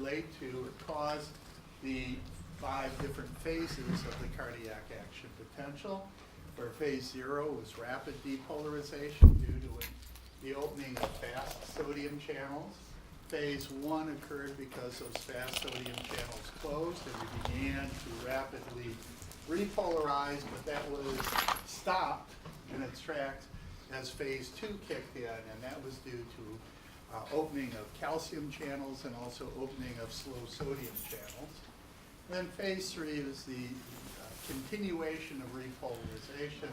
relate to or cause the 5 different phases of the cardiac action potential, where phase 0 was rapid depolarization due to the opening of fast sodium channels. Phase 1 occurred because those fast sodium channels closed and we began to rapidly repolarize, but that was stopped in its tracks as phase 2 kicked in, and that was due to opening of calcium channels and also opening of slow sodium channels. Then phase 3 is the continuation of repolarization.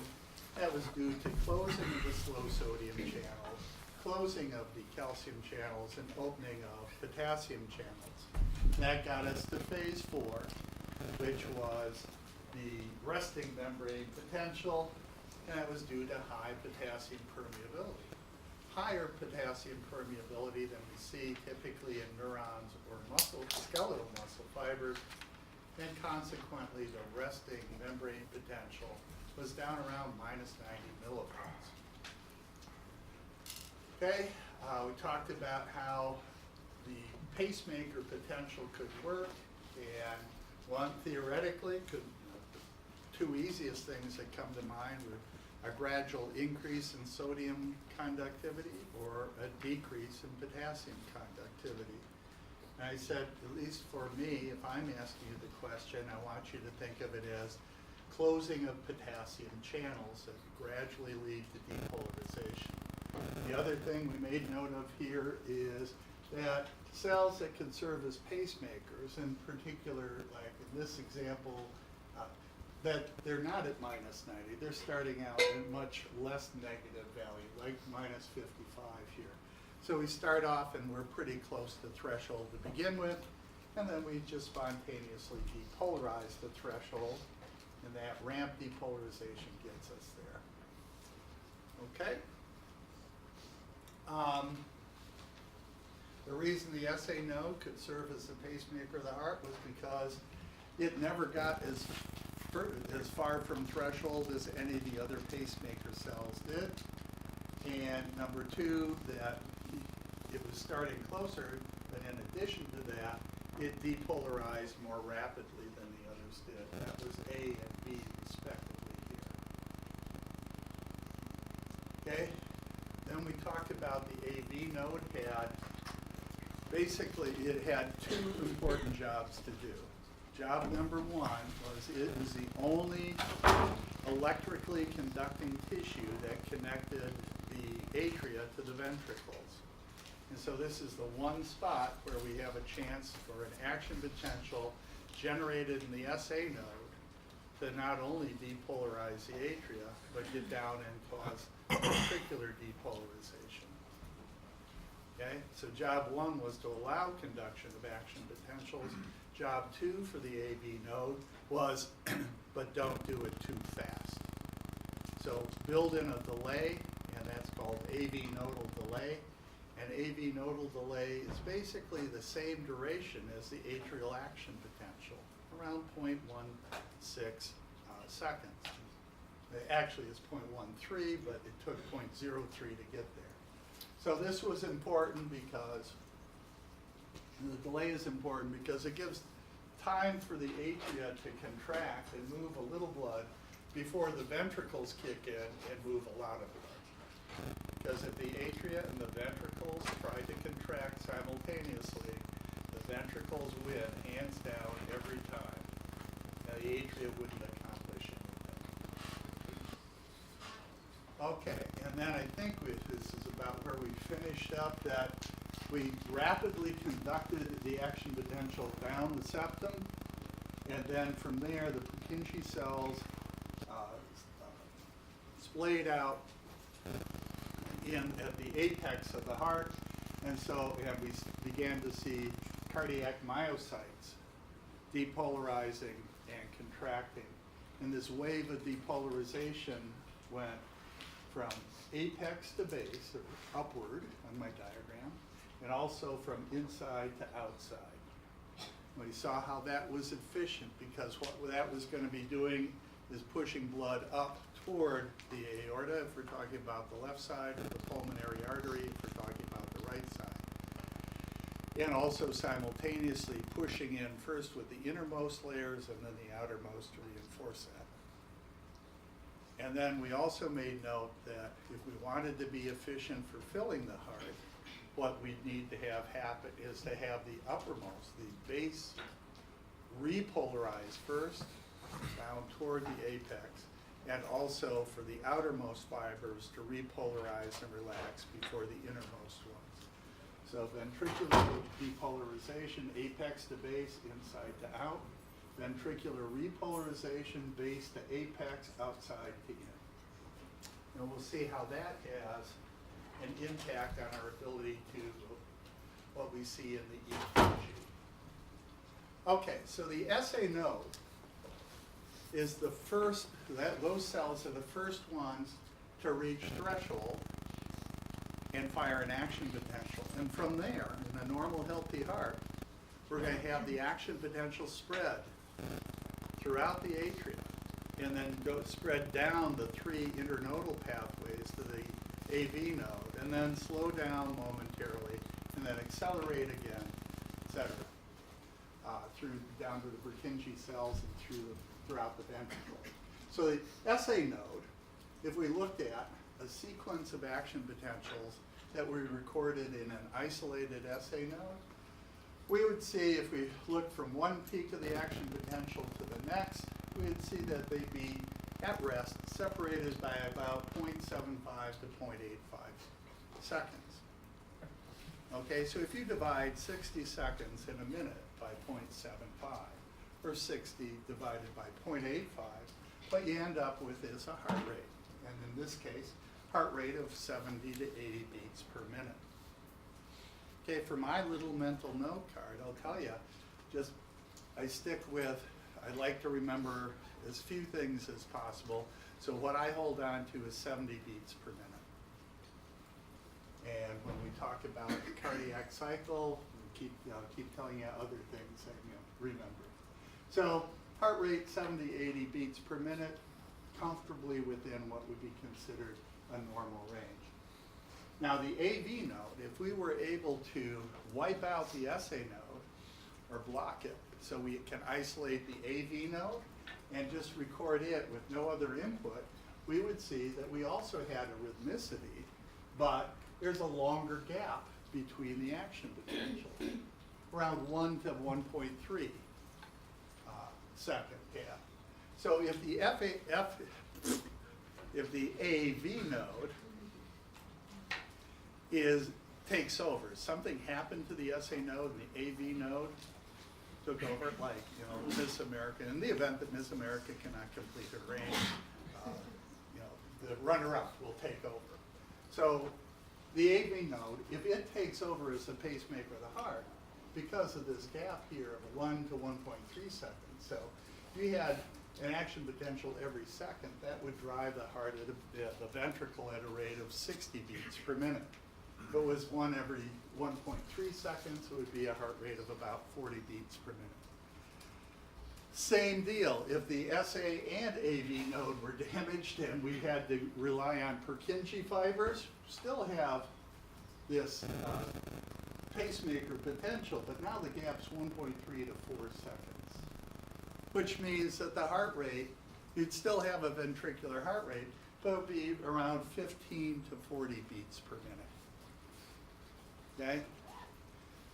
That was due to closing of the slow sodium channels, closing of the calcium channels, and opening of potassium channels. That got us to phase 4, which was the resting membrane potential, and that was due to high potassium permeability. Higher potassium permeability than we see typically in neurons or skeletal muscle fibers, and consequently the resting membrane potential was down around minus 90 millivolts. Okay, we talked about how the pacemaker potential could work, and one theoretically could, the 2 easiest things that come to mind were a gradual increase in sodium conductivity or a decrease in potassium conductivity. And I said, at least for me, if I'm asking you the question, I want you to think of it as closing of potassium channels that gradually lead to depolarization. The other thing we made note of here is that cells that can serve as pacemakers, in particular, like in this example, that they're not at minus 90, they're starting out at much less negative value, like minus 55 here. So we start off and we're pretty close to threshold to begin with, and then we just spontaneously depolarize the threshold, and that ramp depolarization gets us there. Okay? The reason the SA node could serve as the pacemaker of the heart was because it never got as far from threshold as any of the other pacemaker cells did. And number 2, that it was starting closer, but in addition to that, it depolarized more rapidly than the others did. That was A and B respectively here. Okay? Then we talked about the AV node it had 2 important jobs to do. Job number 1 was it was the only electrically conducting tissue that connected the atria to the ventricles. And so this is the one spot where we have a chance for an action potential generated in the SA node to not only depolarize the atria, but get down and cause ventricular depolarization. Okay, so job 1 was to allow conduction of action potentials. Job 2 for the AV node was, but don't do it too fast. So build in a delay, and that's called AV nodal delay. And AV nodal delay is basically the same duration as the atrial action potential, around 0.16 seconds. Actually, it's 0.13, but it took 0.03 to get there. So this was important because the delay is important because it gives time for the atria to contract and move a little blood before the ventricles kick in and move a lot of blood. Because if the atria and the ventricles try to contract simultaneously, the ventricles win hands down every time. Now the atria wouldn't accomplish anything. Okay, and then I think this is about where we finished up, that we rapidly conducted the action potential down the septum, and then from there the Purkinje cells splayed out at the apex of the heart, and so we began to see cardiac myocytes depolarizing and contracting. And this wave of depolarization went from apex to base, or upward on my diagram, and also from inside to outside. We saw how that was efficient because what that was going to be doing is pushing blood up toward the aorta if we're talking about the left side, or the pulmonary artery if we're talking about the right side. and also simultaneously pushing in first with the innermost layers and then the outermost to reinforce that. And then we also made note that if we wanted to be efficient for filling the heart, what we'd need to have happen is to have the uppermost, the base, repolarize first down toward the apex, and also for the outermost fibers to repolarize and relax before the innermost ones. So ventricular depolarization, apex to base, inside to out. Ventricular repolarization, base to apex, outside to in. And we'll see how that has an impact on our ability to what we see in the EKG. Okay, so the SA node is the first, those cells are the first ones to reach threshold and fire an action potential. And from there, in a normal healthy heart, we're going to have the action potential spread throughout the atrium and then go spread down the three internodal pathways to the AV node, and then slow down momentarily, and then accelerate again, etc. Through down to the Purkinje cells and throughout the ventricle. So the SA node, if we looked at a sequence of action potentials that we recorded in an isolated SA node, we would see, if we looked from one peak of the action potential to the next, we would see that they'd be at rest, separated by about 0.75 to 0.85 seconds. Okay, so if you divide 60 seconds in a minute by 0.75, or 60 divided by 0.85, what you end up with is a heart rate. And in this case, heart rate of 70 to 80 beats per minute. Okay, for my little mental note card, I'll tell you, I stick with, I like to remember as few things as possible. So what I hold on to is 70 beats per minute. And when we talk about the cardiac cycle, we keep telling you other things that remember. So heart rate 70, 80 beats per minute, comfortably within what would be considered a normal range. Now the AV node, if we were able to wipe out the SA node or block it, so we can isolate the AV node and just record it with no other input, we would see that we also had a rhythmicity, but there's a longer gap between the action potentials, around 1 to 1.3 second gap. So if the AV node takes over, something happened to the SA node and the AV node took over, like Miss America. In the event that Miss America cannot complete her range, the runner-up will take over. So the AV node, if it takes over as the pacemaker of the heart, because of this gap here of 1 to 1.3 seconds, so if you had an action potential every second, that would drive the heart at the ventricle at a rate of 60 beats per minute. If it was one every 1.3 seconds, it would be a heart rate of about 40 beats per minute. Same deal, if the SA and AV node were damaged and we had to rely on Purkinje fibers, still have this pacemaker potential, but now the gap's 1.3 to 4 seconds, which means that the heart rate, you'd still have a ventricular heart rate, but it would be around 15 to 40 beats per minute. Okay?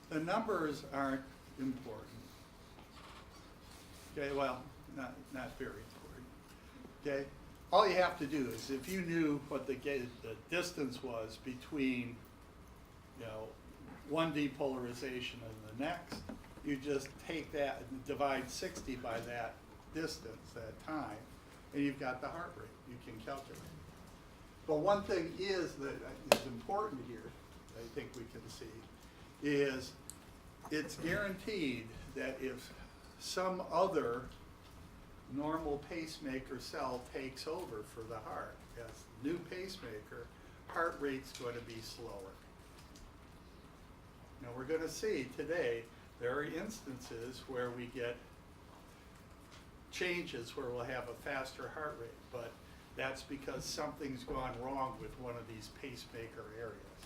The numbers aren't important. Okay, well, not very important. Okay? All you have to do is, if you knew what the distance was between, one depolarization and the next, you just take that and divide 60 by that distance, that time, and you've got the heart rate. You can calculate. But one thing is that is important here, I think we can see, is it's guaranteed that if some other normal pacemaker cell takes over for the heart as new pacemaker, heart rate's going to be slower. Now we're going to see today there are instances where we get changes where we'll have a faster heart rate, but that's because something's gone wrong with one of these pacemaker areas.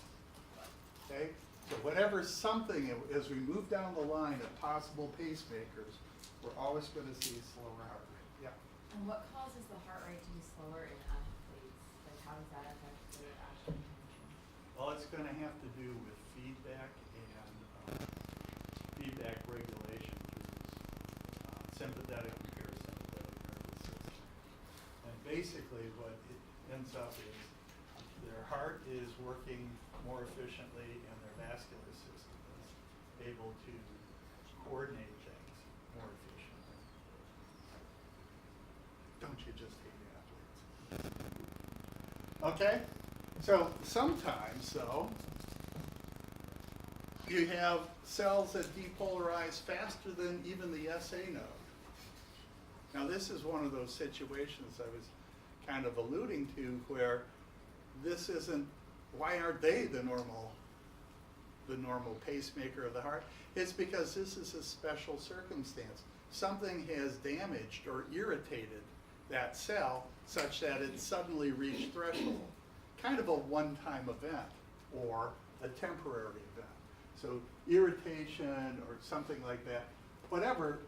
Okay? So whatever something, as we move down the line of possible pacemakers, we're always going to see slower heart rate. Yeah. And what causes the heart rate to be slower in athletes? Like, how does that affect their actual function? Well, it's going to have to do with feedback and feedback regulation through sympathetic and parasympathetic nervous system. And basically what it ends up is their heart is working more efficiently and their vascular system is able to coordinate things more efficiently. Don't you just hate athletes? Okay, so sometimes though, you have cells that depolarize faster than even the SA node. Now this is one of those situations I was kind of alluding to where this isn't, why aren't they the normal pacemaker of the heart? It's because this is a special circumstance. Something has damaged or irritated that cell such that it suddenly reached threshold. Kind of a one-time event or a temporary event. So irritation or something like that, whatever,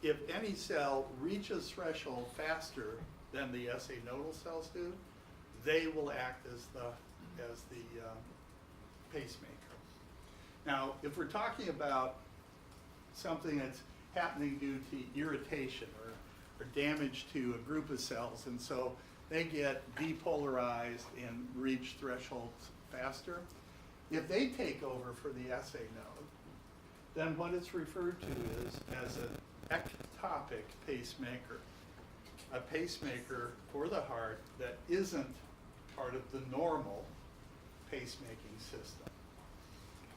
if any cell reaches threshold faster than the SA nodal cells do, they will act as the pacemaker. Now, if we're talking about something that's happening due to irritation or damage to a group of cells, and so they get depolarized and reach thresholds faster, if they take over for the SA node, then what it's referred to is as an ectopic pacemaker, a pacemaker for the heart that isn't part of the normal pacemaking system.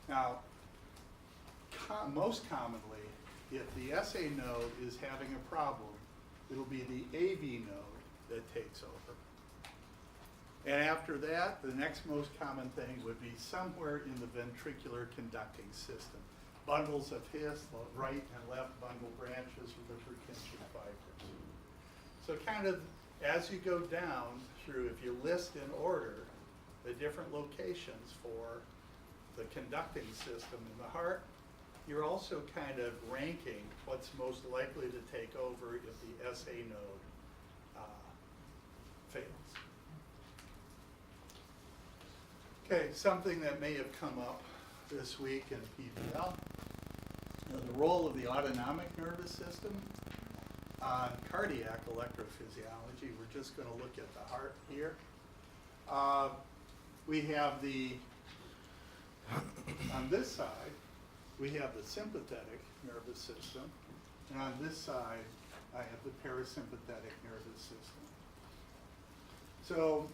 Now, most commonly, if the SA node is having a problem, it'll be the AV node that takes over. And after that, the next most common thing would be somewhere in the ventricular conducting system. Bundles of His, the right and left bundle branches with the Purkinje fibers. So kind of as you go down through, if you list in order the different locations for the conducting system in the heart, you're also kind of ranking what's most likely to take over if the SA node fails. Okay, something that may have come up this week in PBL, the role of the autonomic nervous system on cardiac electrophysiology. We're just going to look at the heart here. We have on this side, we have the sympathetic nervous system, and on this side, I have the parasympathetic nervous system. So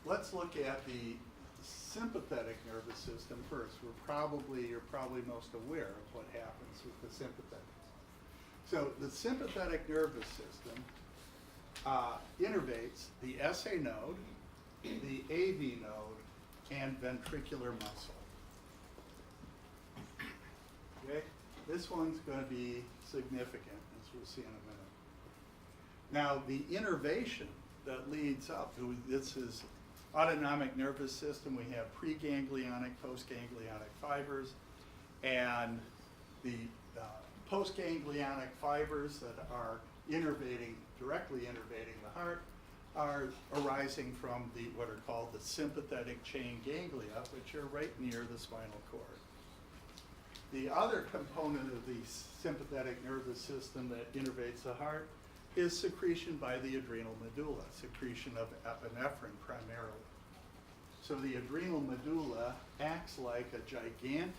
let's look at the sympathetic nervous system first. You're probably most aware of what happens with the sympathetics. So the sympathetic nervous system innervates the SA node, the AV node, and ventricular muscle. Okay? This one's going to be significant, as we'll see in a minute. Now, the innervation that leads up to this is autonomic nervous system. We have preganglionic, postganglionic fibers, and the postganglionic fibers that are directly innervating the heart are arising from what are called the sympathetic chain ganglia, which are right near the spinal cord. The other component of the sympathetic nervous system that innervates the heart is secretion by the adrenal medulla, secretion of epinephrine primarily. So the adrenal medulla acts like a gigantic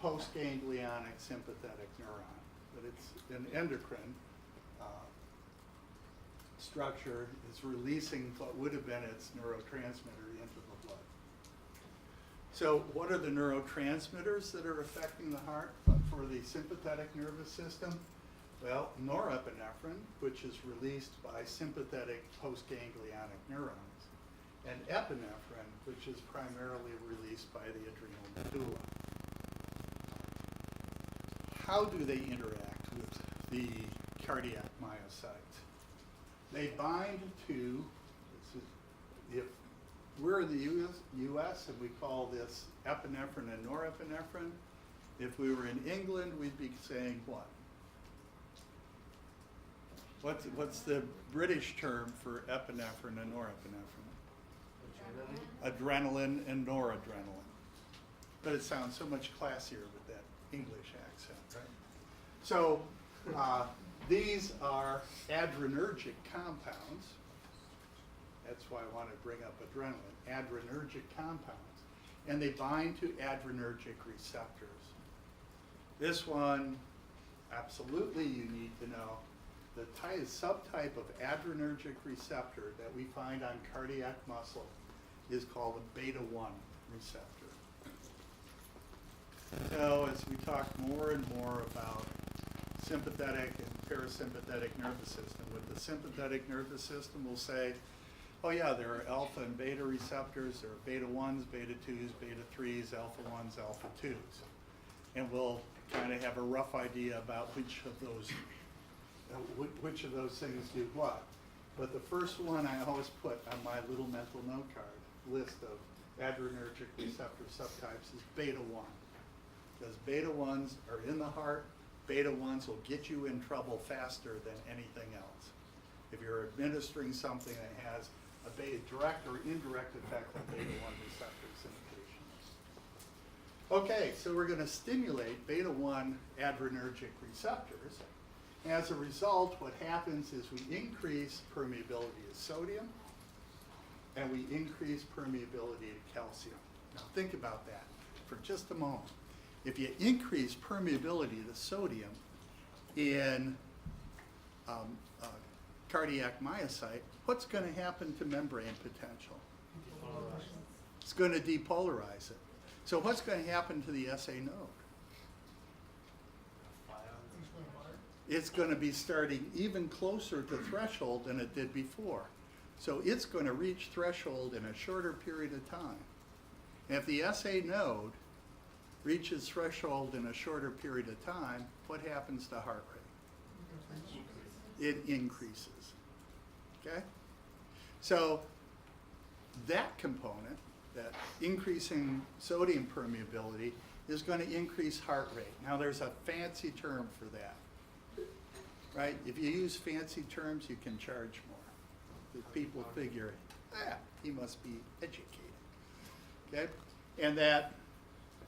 postganglionic sympathetic neuron, but it's an endocrine structure. Is releasing what would have been its neurotransmitter into the blood. So what are the neurotransmitters that are affecting the heart for the sympathetic nervous system? Well, norepinephrine, which is released by sympathetic postganglionic neurons, and epinephrine, which is primarily released by the adrenal medulla. How do they interact with the cardiac myocytes? They bind to, if we're in the US and we call this epinephrine and norepinephrine, if we were in England, we'd be saying what? What's the British term for epinephrine and norepinephrine? Adrenaline and noradrenaline. But it sounds so much classier with that English accent, right? So these are adrenergic compounds. That's why I want to bring up adrenaline, adrenergic compounds. And they bind to adrenergic receptors. This one, absolutely you need to know. The subtype of adrenergic receptor that we find on cardiac muscle is called a beta-1 receptor. So as we talk more and more about sympathetic and parasympathetic nervous system, with the sympathetic nervous system we'll say, oh yeah, there are alpha and beta receptors, there are beta-1s, beta-2s, beta-3s, alpha-1s, alpha-2s. And we'll kind of have a rough idea about which of those things do what. But the first one I always put on my little mental note card list of adrenergic receptor subtypes is beta-1. Because beta-1s are in the heart, beta-1s will get you in trouble faster than anything else. If you're administering something that has a direct or indirect effect on beta-1 receptors in a patient. Okay, so we're going to stimulate beta-1 adrenergic receptors. As a result, what happens is we increase permeability of sodium and we increase permeability to calcium. Now think about that for just a moment. If you increase permeability to sodium in cardiac myocyte, what's going to happen to membrane potential? It's going to depolarize it. So what's going to happen to the SA node? It's going to be starting even closer to threshold than it did before. So it's going to reach threshold in a shorter period of time. And if the SA node reaches threshold in a shorter period of time, what happens to heart rate? It increases. Okay? So that component, that increasing sodium permeability, is going to increase heart rate. Now there's a fancy term for that. Right? If you use fancy terms, you can charge more. The people figure, he must be educated. Okay? And that,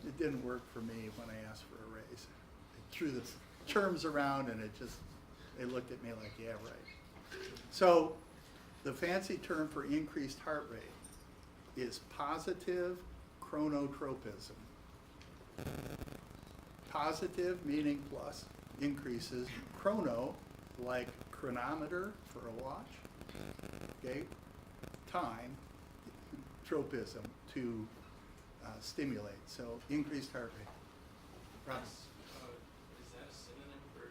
it didn't work for me when I asked for a raise. I threw the terms around and they looked at me like, yeah, right. So the fancy term for increased heart rate is positive chronotropism. Positive meaning plus increases, chrono like chronometer for a watch, okay, time, tropism to stimulate, so increased heart rate. Right. Is that a synonym for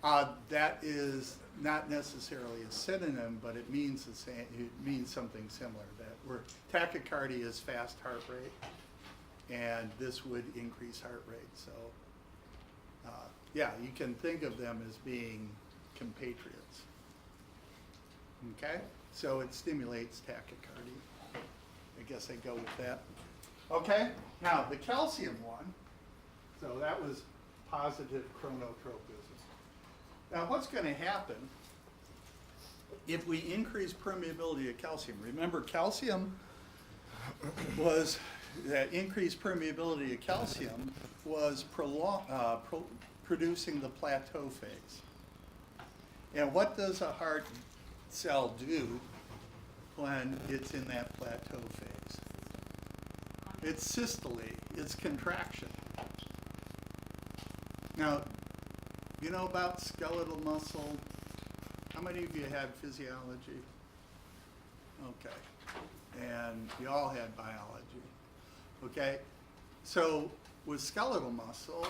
tachycardia? That is not necessarily a synonym, but it means the same. It means something similar. That tachycardia is fast heart rate, and this would increase heart rate. So, yeah, you can think of them as being compatriots. Okay, so it stimulates tachycardia. I guess I go with that. Okay, now the calcium one. So that was positive chronotropism. Now what's going to happen if we increase permeability of calcium? Remember, calcium was, that increased permeability of calcium was producing the plateau phase. And what does a heart cell do when it's in that plateau phase? It's systole, it's contraction. Now, you know about skeletal muscle? How many of you had physiology? Okay. And you all had biology. Okay? So with skeletal muscle,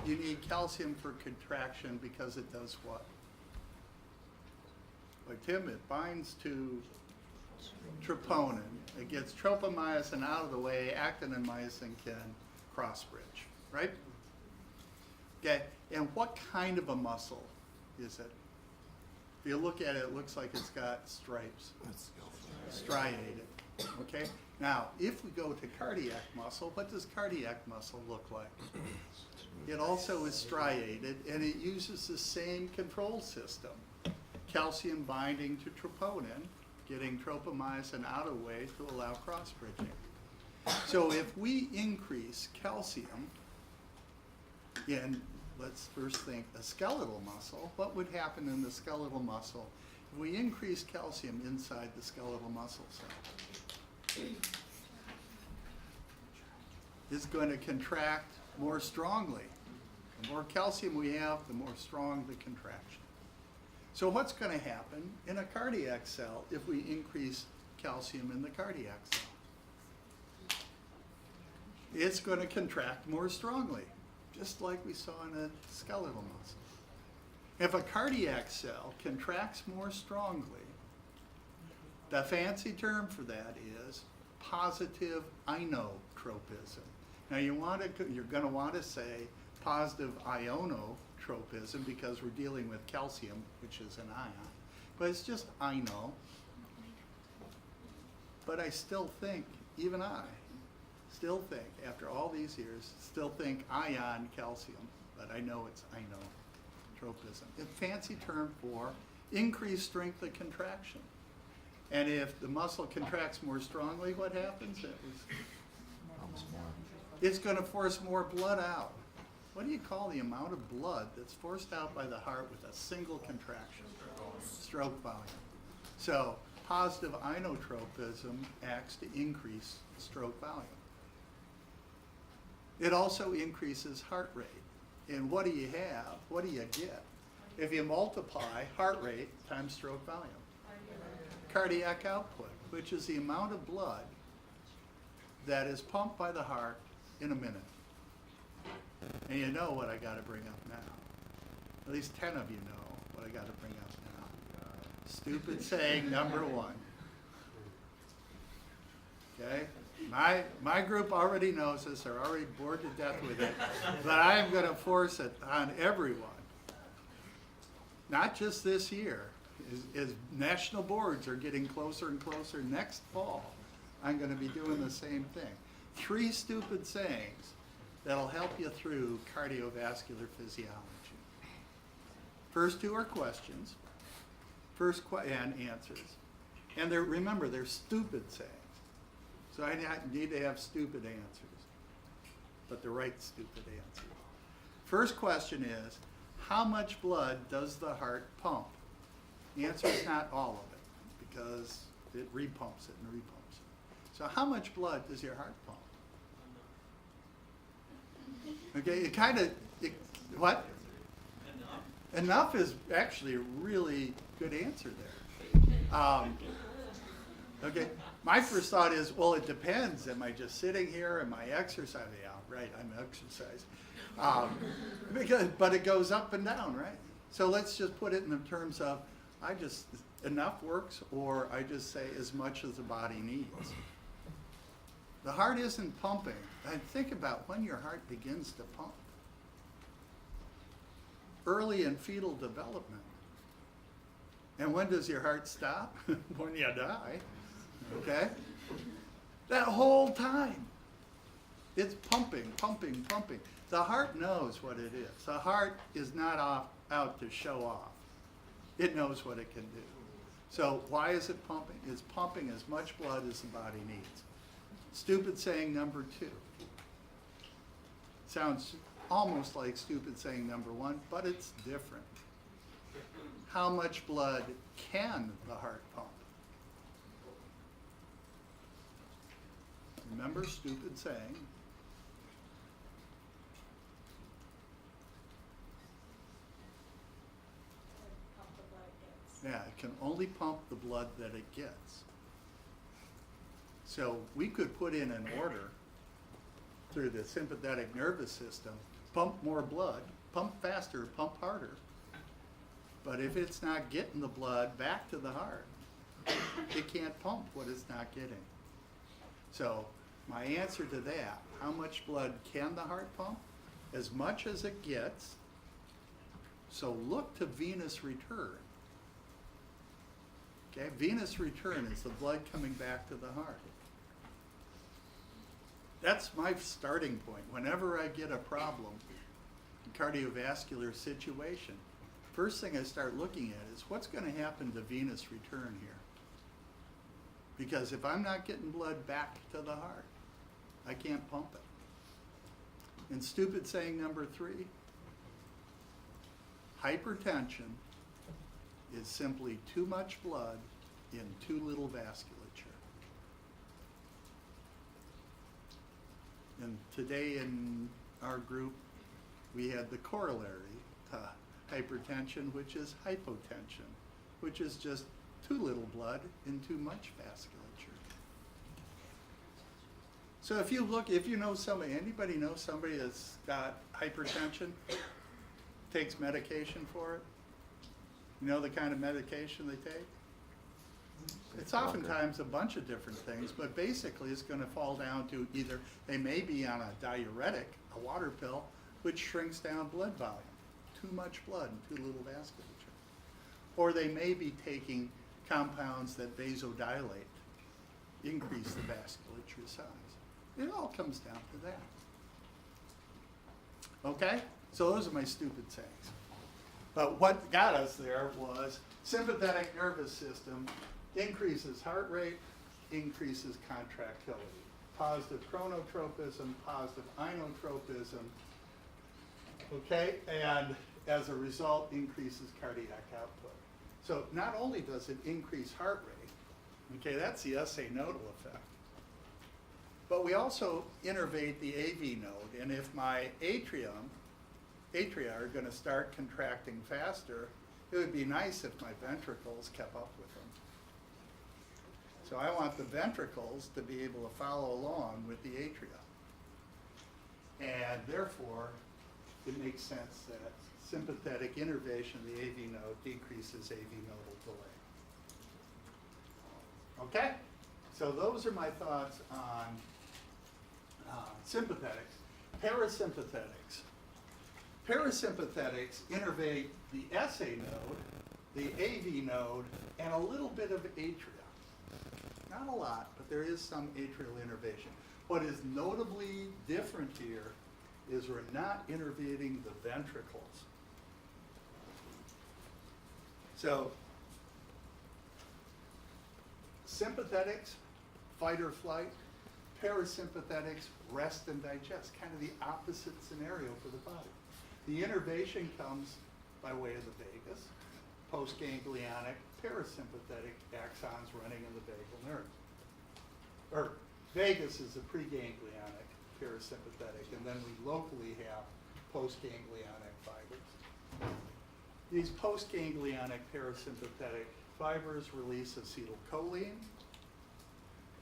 you need calcium for contraction because it does what? Like Tim, it binds to troponin. It gets tropomyosin out of the way, actin and myosin can cross-bridge, right? Okay, and what kind of a muscle is it? If you look at it, it looks like it's got stripes. That's skeletal. striated, okay? Now, if we go to cardiac muscle, what does cardiac muscle look like? It also is striated, and it uses the same control system. Calcium binding to troponin, getting tropomyosin out of the way to allow cross-bridging. So if we increase calcium in, let's first think, a skeletal muscle, what would happen in the skeletal muscle if we increase calcium inside the skeletal muscle cell? It's going to contract more strongly. The more calcium we have, the more strong the contraction. So what's going to happen in a cardiac cell if we increase calcium in the cardiac cell? It's going to contract more strongly, just like we saw in a skeletal muscle. If a cardiac cell contracts more strongly, the fancy term for that is positive inotropism. Now you're going to want to say positive ionotropism because we're dealing with calcium, which is an ion, but it's just ino. But I still think, even I still think, after all these years, still think ion calcium, but I know it's inotropism. It's a fancy term for increased strength of contraction. And if the muscle contracts more strongly, what happens? It's going to force more blood out. What do you call the amount of blood that's forced out by the heart with a single contraction? Stroke volume. So positive inotropism acts to increase stroke volume. It also increases heart rate. And what do you have? What do you get if you multiply heart rate times stroke volume? Cardiac output, which is the amount of blood that is pumped by the heart in a minute. And you know what I got to bring up now. At least 10 of you know what I got to bring up now. Stupid saying number one. Okay? My group already knows this. They're already bored to death with it. But I am going to force it on everyone. Not just this year. As national boards are getting closer and closer next fall, I'm going to be doing the same thing. 3 stupid sayings that'll help you through cardiovascular physiology. First 2 are questions, and answers. And remember, they're stupid sayings. So I need to have stupid answers, but the right stupid answers. First question is, how much blood does the heart pump? The answer is not all of it, because it repumps it and repumps it. So how much blood does your heart pump? Okay, it kind of, what? Enough is actually a really good answer there. Okay, my first thought is, well, it depends. Am I just sitting here? Am I exercising? Yeah, right, I'm exercising. But it goes up and down, right? So let's just put it in the terms of, enough works, or I just say as much as the body needs. The heart isn't pumping. And think about when your heart begins to pump. Early in fetal development. And when does your heart stop? When you die. Okay? That whole time. It's pumping, pumping, pumping. The heart knows what it is. The heart is not out to show off. It knows what it can do. So why is it pumping? It's pumping as much blood as the body needs. Stupid saying number 2. Sounds almost like stupid saying number 1, but it's different. How much blood can the heart pump? Remember, stupid saying. Yeah, it can only pump the blood that it gets. So we could put in an order through the sympathetic nervous system, pump more blood, pump faster, pump harder. But if it's not getting the blood back to the heart, it can't pump what it's not getting. So my answer to that, how much blood can the heart pump? As much as it gets. So look to venous return. Okay, venous return is the blood coming back to the heart. That's my starting point. Whenever I get a problem, cardiovascular situation, first thing I start looking at is what's going to happen to venous return here. Because if I'm not getting blood back to the heart, I can't pump it. And stupid saying number 3, hypertension is simply too much blood in too little vasculature. And today in our group, we had the corollary to hypertension, which is hypotension, which is just too little blood in too much vasculature. So if you know somebody, anybody know somebody that's got hypertension, takes medication for it? You know the kind of medication they take? It's oftentimes a bunch of different things, but basically it's going to fall down to either they may be on a diuretic, a water pill, which shrinks down blood volume, too much blood and too little vasculature. Or they may be taking compounds that vasodilate, increase the vasculature size. It all comes down to that. Okay? So those are my stupid sayings. But what got us there was sympathetic nervous system increases heart rate, increases contractility. Positive chronotropism, positive inotropism, okay? And as a result, increases cardiac output. So not only does it increase heart rate, okay, that's the SA nodal effect, but we also innervate the AV node, and if my atria are going to start contracting faster, it would be nice if my ventricles kept up with them. So I want the ventricles to be able to follow along with the atria. And therefore, it makes sense that sympathetic innervation of the AV node decreases AV nodal delay. Okay? So those are my thoughts on sympathetics. Parasympathetics. Parasympathetics innervate the SA node, the AV node, and a little bit of atria. Not a lot, but there is some atrial innervation. What is notably different here is we're not innervating the ventricles. So, sympathetics, fight or flight. Parasympathetics, rest and digest. Kind of the opposite scenario for the body. The innervation comes by way of the vagus, postganglionic, parasympathetic axons running in the vagal nerve. Or vagus is the preganglionic parasympathetic, and then we locally have postganglionic fibers. These postganglionic parasympathetic fibers release acetylcholine,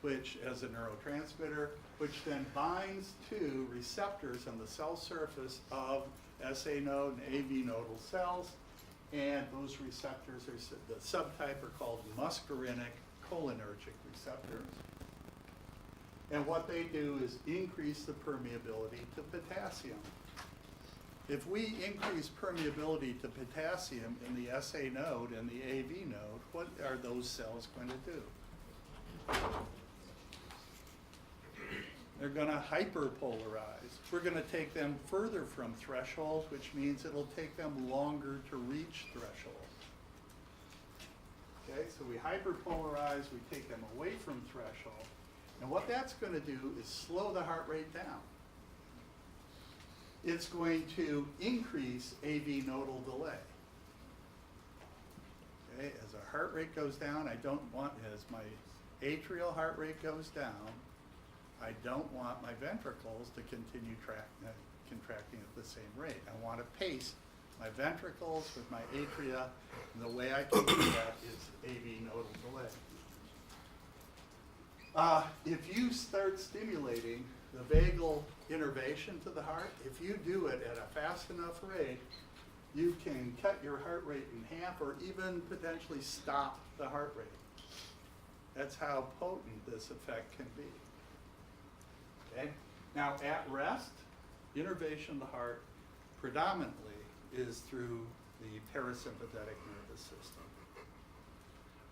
which as a neurotransmitter, which then binds to receptors on the cell surface of SA node and AV nodal cells, and those receptors are, the subtype are called muscarinic cholinergic receptors. And what they do is increase the permeability to potassium. If we increase permeability to potassium in the SA node and the AV node, what are those cells going to do? They're going to hyperpolarize. We're going to take them further from threshold, which means it'll take them longer to reach threshold. Okay, so we hyperpolarize, we take them away from threshold, and what that's going to do is slow the heart rate down. It's going to increase AV nodal delay. Okay, as our heart rate goes down, I don't want, as my atrial heart rate goes down, I don't want my ventricles to continue contracting at the same rate. I want to pace my ventricles with my atria, and the way I can do that is AV nodal delay. If you start stimulating the vagal innervation to the heart, if you do it at a fast enough rate, you can cut your heart rate in half or even potentially stop the heart rate. That's how potent this effect can be. Okay? Now, at rest, innervation of the heart predominantly is through the parasympathetic nervous system.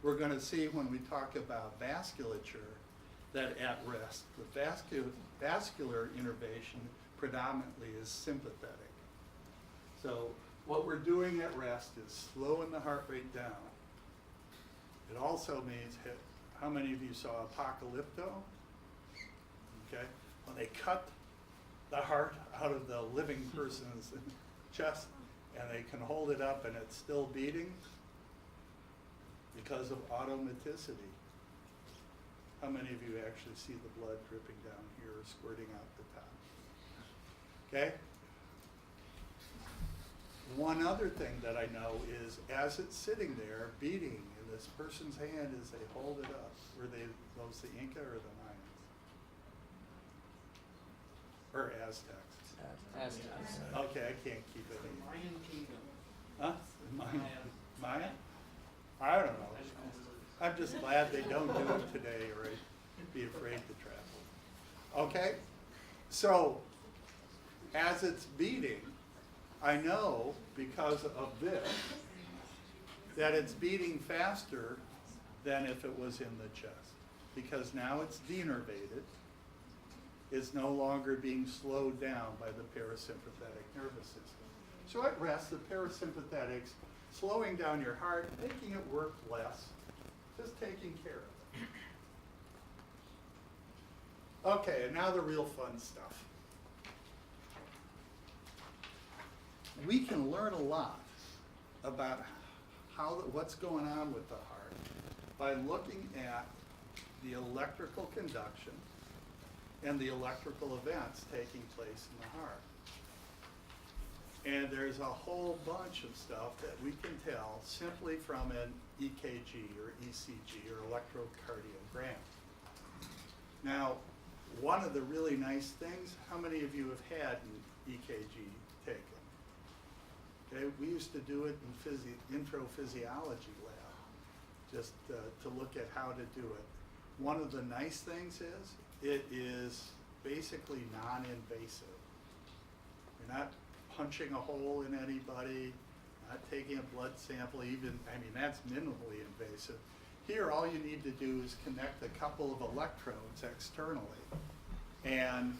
we're going to see when we talk about vasculature that at rest, the vascular innervation predominantly is sympathetic. So what we're doing at rest is slowing the heart rate down. It also means, how many of you saw Apocalypto? Okay, when they cut the heart out of the living person's chest and they can hold it up and it's still beating because of automaticity. How many of you actually see the blood dripping down here or squirting out the top? Okay? One other thing that I know is as it's sitting there beating in this person's hand as they hold it up, were those the Inca or the Mayans? Or Aztecs? Aztecs. Okay, I can't keep it. Mayan kingdom. Huh? Mayan? I don't know. I'm just glad they don't do it today or I'd be afraid to travel. Okay? So, as it's beating, I know because of this that it's beating faster than if it was in the chest. Because now it's denervated. It's no longer being slowed down by the parasympathetic nervous system. So at rest, the parasympathetics slowing down your heart, making it work less, just taking care of it. Okay, and now the real fun stuff. We can learn a lot about what's going on with the heart by looking at the electrical conduction and the electrical events taking place in the heart. And there's a whole bunch of stuff that we can tell simply from an EKG or ECG or electrocardiogram. Now, one of the really nice things, how many of you have had an EKG taken? Okay, we used to do it in intro physiology lab, just to look at how to do it. One of the nice things is, it is basically non-invasive. You're not punching a hole in anybody, not taking a blood sample even, that's minimally invasive. Here, all you need to do is connect a couple of electrodes externally, and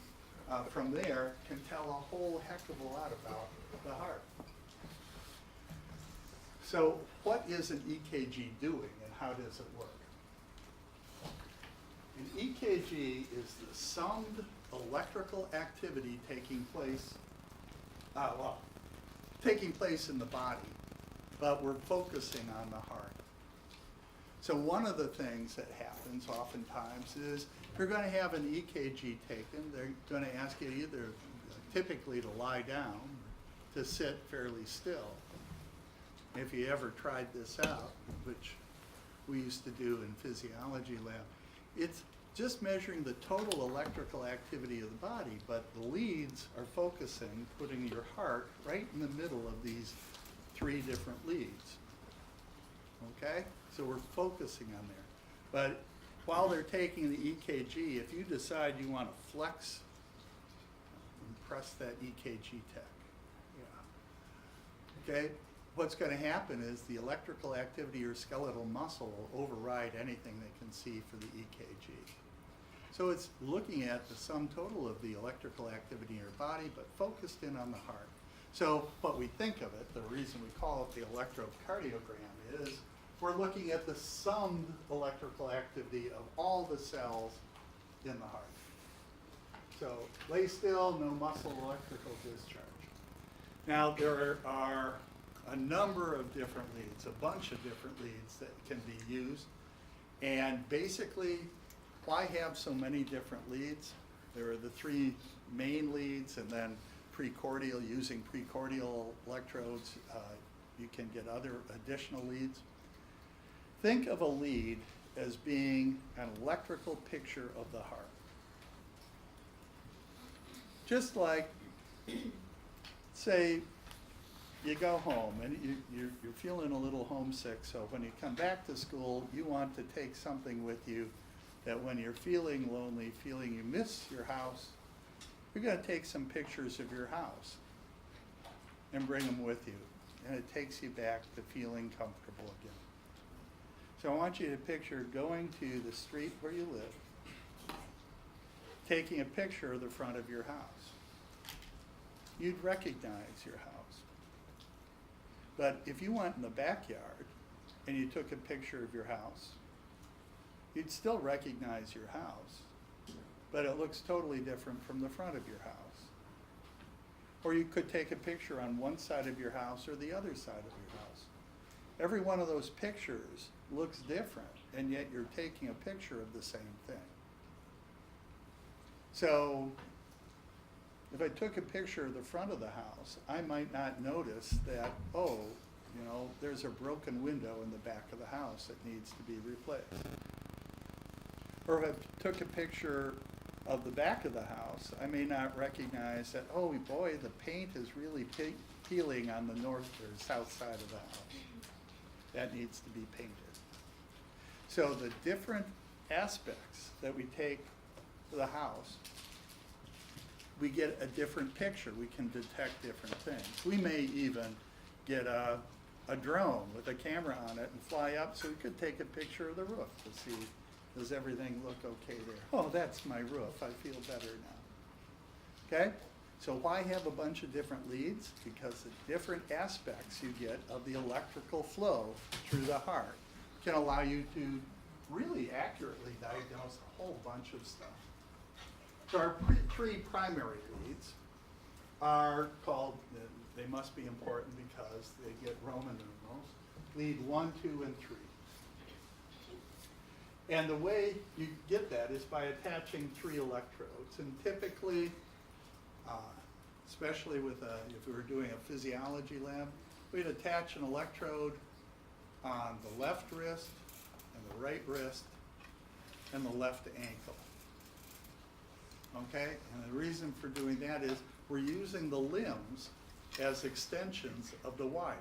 from there can tell a whole heck of a lot about the heart. So what is an EKG doing and how does it work? An EKG is the summed electrical activity taking place in the body, but we're focusing on the heart. So one of the things that happens oftentimes is you're going to have an EKG taken. They're going to ask you either typically to lie down, to sit fairly still. If you ever tried this out, which we used to do in physiology lab, it's just measuring the total electrical activity of the body, but the leads are focusing, putting your heart right in the middle of these three different leads. Okay? So we're focusing on there. But while they're taking the EKG, if you decide you want to flex, press that EKG tech. Yeah. Okay? What's going to happen is the electrical activity of your skeletal muscle will override anything they can see for the EKG. So it's looking at the sum total of the electrical activity in your body, but focused in on the heart. So what we think of it, the reason we call it the electrocardiogram is we're looking at the summed electrical activity of all the cells in the heart. So lay still, no muscle electrical discharge. Now there are a number of different leads, a bunch of different leads that can be used. And basically, why have so many different leads? There are the three main leads, and then precordial, using precordial electrodes, you can get other additional leads. Think of a lead as being an electrical picture of the heart. Just like, say, you go home and you're feeling a little homesick, so when you come back to school, you want to take something with you that when you're feeling lonely, feeling you miss your house, you're going to take some pictures of your house and bring them with you. And it takes you back to feeling comfortable again. So I want you to picture going to the street where you live, taking a picture of the front of your house. You'd recognize your house. But if you went in the backyard and you took a picture of your house, you'd still recognize your house, but it looks totally different from the front of your house. Or you could take a picture on one side of your house or the other side of your house. Every one of those pictures looks different, and yet you're taking a picture of the same thing. So if I took a picture of the front of the house, I might not notice that, oh, you know, there's a broken window in the back of the house that needs to be replaced. Or if I took a picture of the back of the house, I may not recognize that, oh boy, the paint is really peeling on the north or south side of the house. That needs to be painted. So the different aspects that we take to the house, we get a different picture. We can detect different things. We may even get a drone with a camera on it and fly up so we could take a picture of the roof to see, does everything look okay there? Oh, that's my roof. I feel better now. Okay? So why have a bunch of different leads? Because the different aspects you get of the electrical flow through the heart can allow you to really accurately diagnose a whole bunch of stuff. So our three primary leads are called, they must be important because they get Roman numerals, lead 1, 2, and 3. And the way you get that is by attaching 3 electrodes. And typically, especially with if we were doing a physiology lab, we'd attach an electrode on the left wrist and the right wrist and the left ankle. Okay? And the reason for doing that is we're using the limbs as extensions of the wires.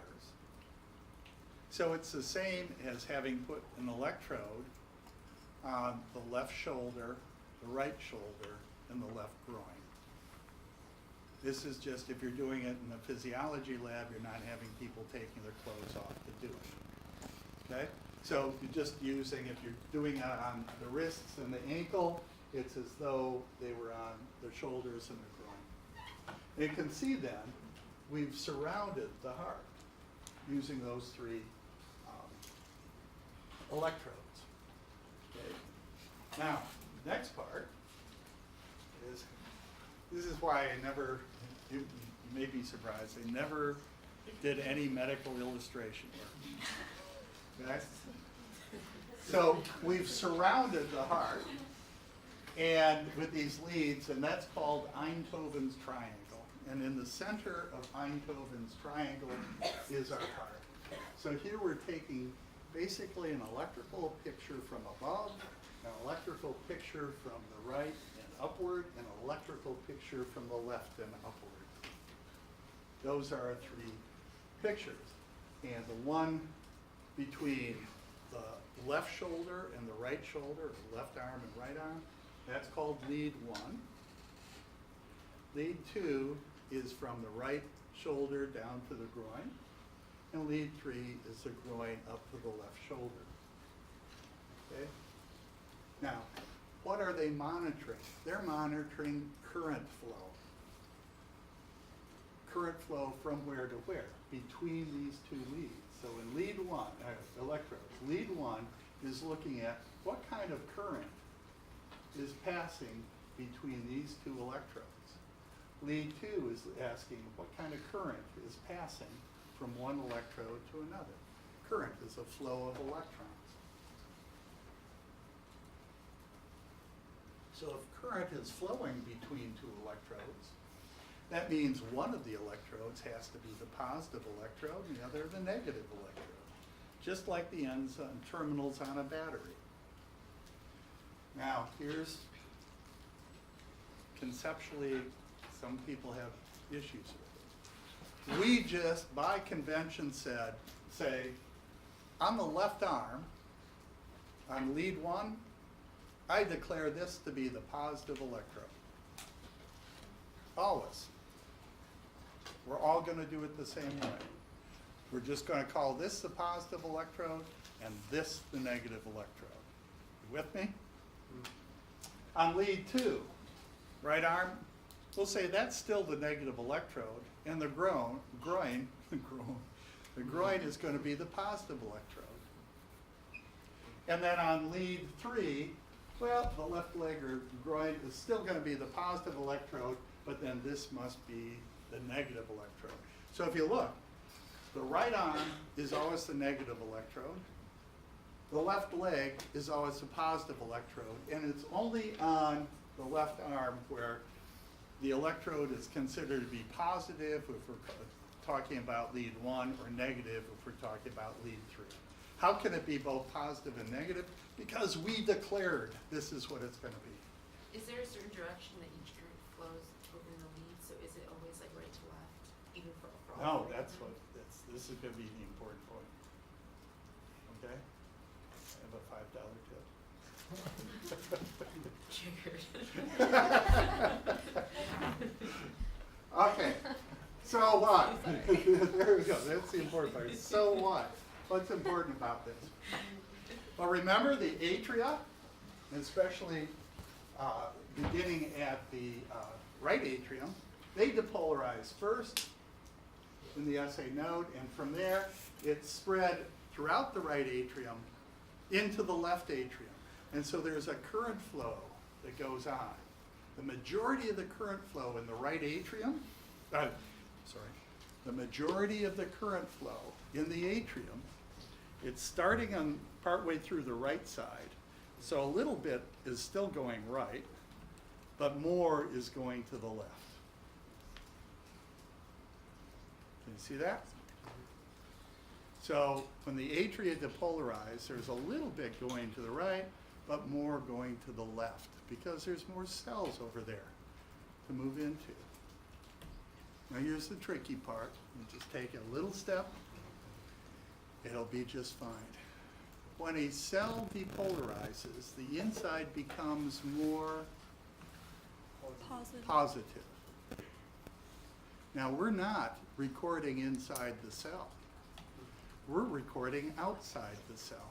So it's the same as having put an electrode on the left shoulder, the right shoulder, and the left groin. This is just if you're doing it in a physiology lab, you're not having people taking their clothes off to do it. Okay? So you're just using, if you're doing it on the wrists and the ankle, it's as though they were on the shoulders and the groin. And you can see then, we've surrounded the heart using those 3 electrodes. Okay. Now, next part is, this is why I never, you may be surprised, I never did any medical illustration work. Okay? So we've surrounded the heart and with these leads, and that's called Einthoven's triangle. And in the center of Einthoven's triangle is our heart. So here we're taking basically an electrical picture from above, an electrical picture from the right and upward, and an electrical picture from the left and upward. Those are our 3 pictures. And the one between the left shoulder and the right shoulder, or left arm and right arm, that's called lead 1. Lead 2 is from the right shoulder down to the groin. And lead 3 is the groin up to the left shoulder. Okay? Now, what are they monitoring? They're monitoring current flow. Current flow from where to where? Between these 2 leads. So in lead 1, electrodes, lead 1 is looking at what kind of current is passing between these 2 electrodes. Lead 2 is asking what kind of current is passing from one electrode to another. Current is a flow of electrons. So if current is flowing between 2 electrodes, that means one of the electrodes has to be the positive electrode and the other the negative electrode, just like the ends and terminals on a battery. Now, here's conceptually, some people have issues with it. We just, by convention, say, on the left arm, on lead 1, I declare this to be the positive electrode. Always. We're all going to do it the same way. We're just going to call this the positive electrode and this the negative electrode. You with me? On lead 2, right arm, we'll say that's still the negative electrode, and the groin is going to be the positive electrode. And then on lead 3, well, the left leg or groin is still going to be the positive electrode, but then this must be the negative electrode. So if you look, the right arm is always the negative electrode. The left leg is always the positive electrode, and it's only on the left arm where the electrode is considered to be positive if we're talking about lead 1, or negative if we're talking about lead 3. How can it be both positive and negative? Because we declared this is what it's going to be. Is there a certain direction that each current flows within the lead? So is it always like right to left, even for all No, three of that's them? this is going to be the important point. Okay? I have a $5 tip. Triggered. Okay, so what? There we go, that's the important part. So what? What's important about this? Well, remember the atria, especially beginning at the right atrium, they depolarize first in the SA node, and from there it's spread throughout the right atrium into the left atrium. And so there's a current flow that goes on. The majority of the current flow in the right atrium, the majority of the current flow in the atrium, it's starting on partway through the right side. So a little bit is still going right, but more is going to the left. Can you see that? So when the atria depolarize, there's a little bit going to the right, but more going to the left, because there's more cells over there to move into. Now here's the tricky part. You just take a little step, it'll be just fine. When a cell depolarizes, the inside becomes more positive. Now we're not recording inside the cell. We're recording outside the cell.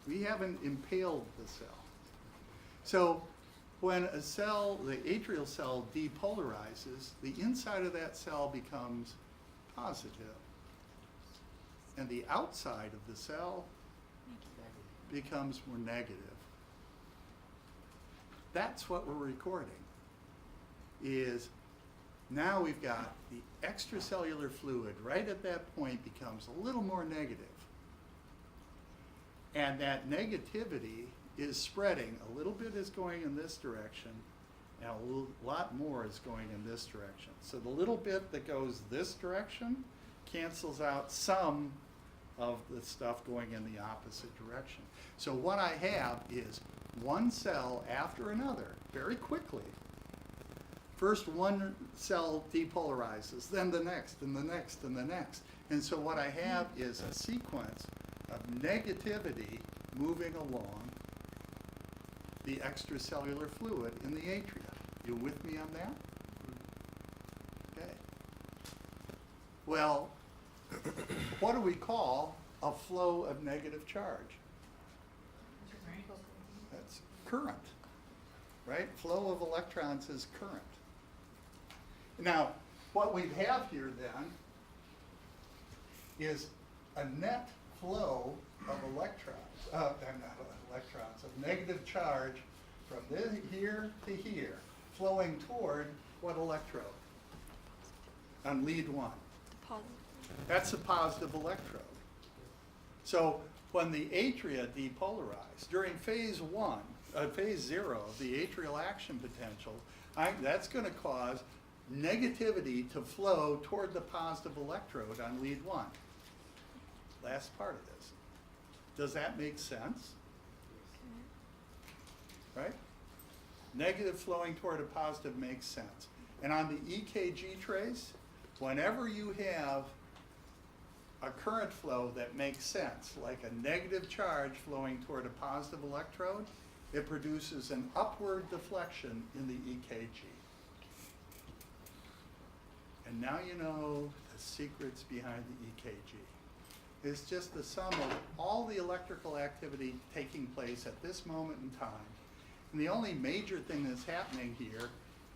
We haven't impaled the cell. So when a cell, the atrial cell, depolarizes, the inside of that cell becomes positive. And the outside of the cell becomes more negative. That's what we're recording, is now we've got the extracellular fluid right at that point becomes a little more negative. And that negativity is spreading. A little bit is going in this direction, and a lot more is going in this direction. So the little bit that goes this direction cancels out some of the stuff going in the opposite direction. So what I have is one cell after another, very quickly. First one cell depolarizes, then the next, and the next, and the next. And so what I have is a sequence of negativity moving along the extracellular fluid in the atria. You with me on that? Okay. Well, what do we call a flow of negative charge? That's current, right? Flow of electrons is current. Now, what we have here then is a net flow of of negative charge from here to here, flowing toward what electrode? On lead 1. That's a positive electrode. So when the atria depolarize, during phase 0 of the atrial action potential, that's going to cause negativity to flow toward the positive electrode on lead 1. Last part of this. Does that make sense? Right? Negative flowing toward a positive makes sense. And on the EKG trace, whenever you have a current flow that makes sense, like a negative charge flowing toward a positive electrode, it produces an upward deflection in the EKG. And now you know the secrets behind the EKG. It's just the sum of all the electrical activity taking place at this moment in time. And the only major thing that's happening here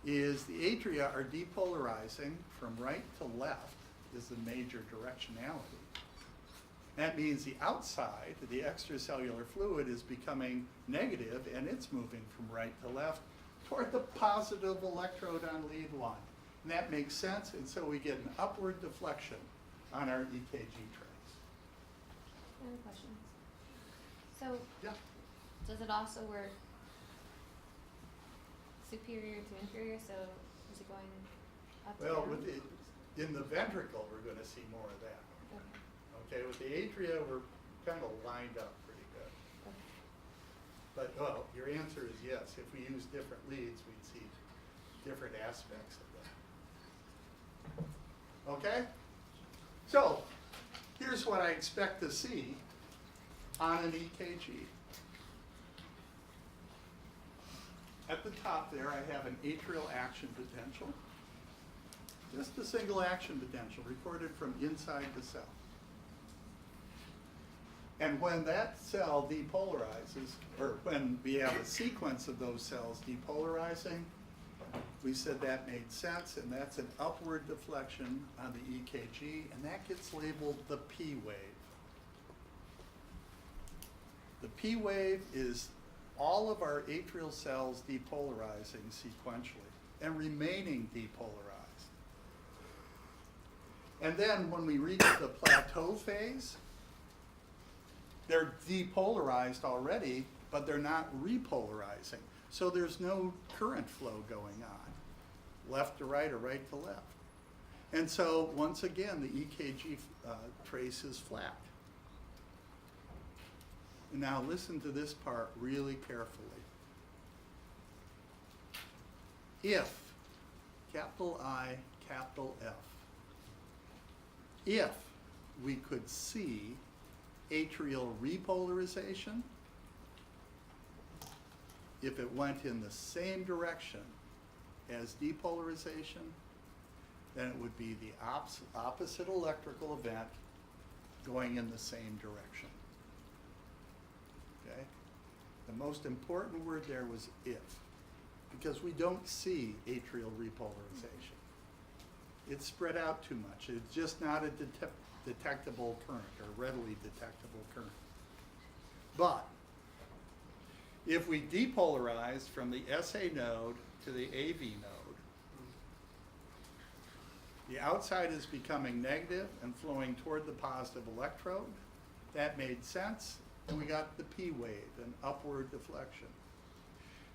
is the atria are depolarizing from right to left is the major directionality. That means the outside, the extracellular fluid, is becoming negative and it's moving from right to left toward the positive electrode on lead 1. And that makes sense, and so we get an upward deflection on our EKG trace. Another question. So, Yeah. does it also work superior to inferior? So, is it going up to Well, down? with in the ventricle, we're going to see more of that. Okay. Okay, with the atria, we're kind of lined up pretty good. Okay. But, well, your answer is yes. If we use different leads, we'd see different aspects of that. Okay? So, here's what I expect to see on an EKG. At the top there, I have an atrial action potential. Just a single action potential recorded from inside the cell. And when that cell depolarizes, or when we have a sequence of those cells depolarizing, we said that made sense, and that's an upward deflection on the EKG, and that gets labeled the P wave. The P wave is all of our atrial cells depolarizing sequentially and remaining depolarized. And then when we reach the plateau phase, they're depolarized already, but they're not repolarizing. So there's no current flow going on, left to right or right to left. And so once again, the EKG trace is flat. Now listen to this part really carefully. If, capital I, capital F, if we could see atrial repolarization, if it went in the same direction as depolarization, then it would be the opposite electrical event going in the same direction. Okay? The most important word there was if, because we don't see atrial repolarization. It's spread out too much. It's just not a detectable current or readily detectable current. But if we depolarize from the SA node to the AV node, the outside is becoming negative and flowing toward the positive electrode. That made sense, and we got the P wave, an upward deflection.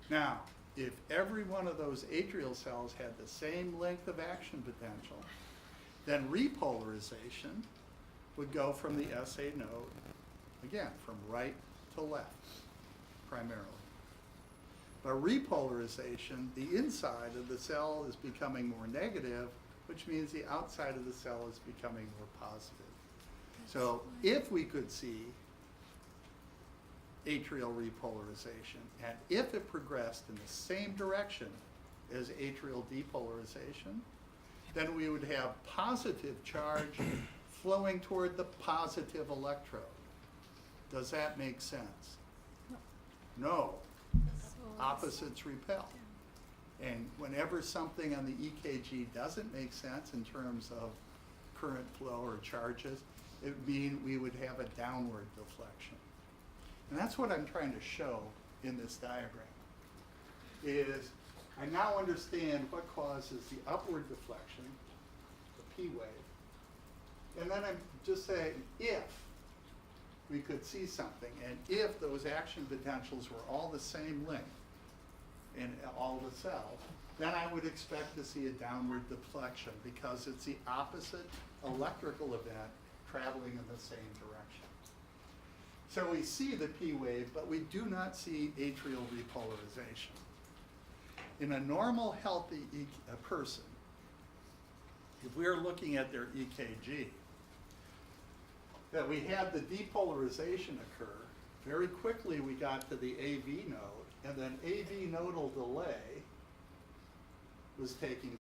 Now, if every one of those atrial cells had the same length of action potential, then repolarization would go from the SA node, again, from right to left, primarily. But repolarization, the inside of the cell is becoming more negative, which means the outside of the cell is becoming more positive. So if we could see atrial repolarization, and if it progressed in the same direction as atrial depolarization, then we would have positive charge flowing toward the positive electrode. Does that make sense? No. Opposites repel. And whenever something on the EKG doesn't make sense in terms of current flow or charges, it would mean we would have a downward deflection. And that's what I'm trying to show in this diagram, is I now understand what causes the upward deflection, the P wave, and then I'm just saying if we could see something, and if those action potentials were all the same length in all the cells, then I would expect to see a downward deflection because it's the opposite electrical event traveling in the same direction. So we see the P wave, but we do not see atrial repolarization. In a normal, healthy person, if we're looking at their EKG, that we had the depolarization occur, very quickly we got to the AV node, and then AV nodal delay was taking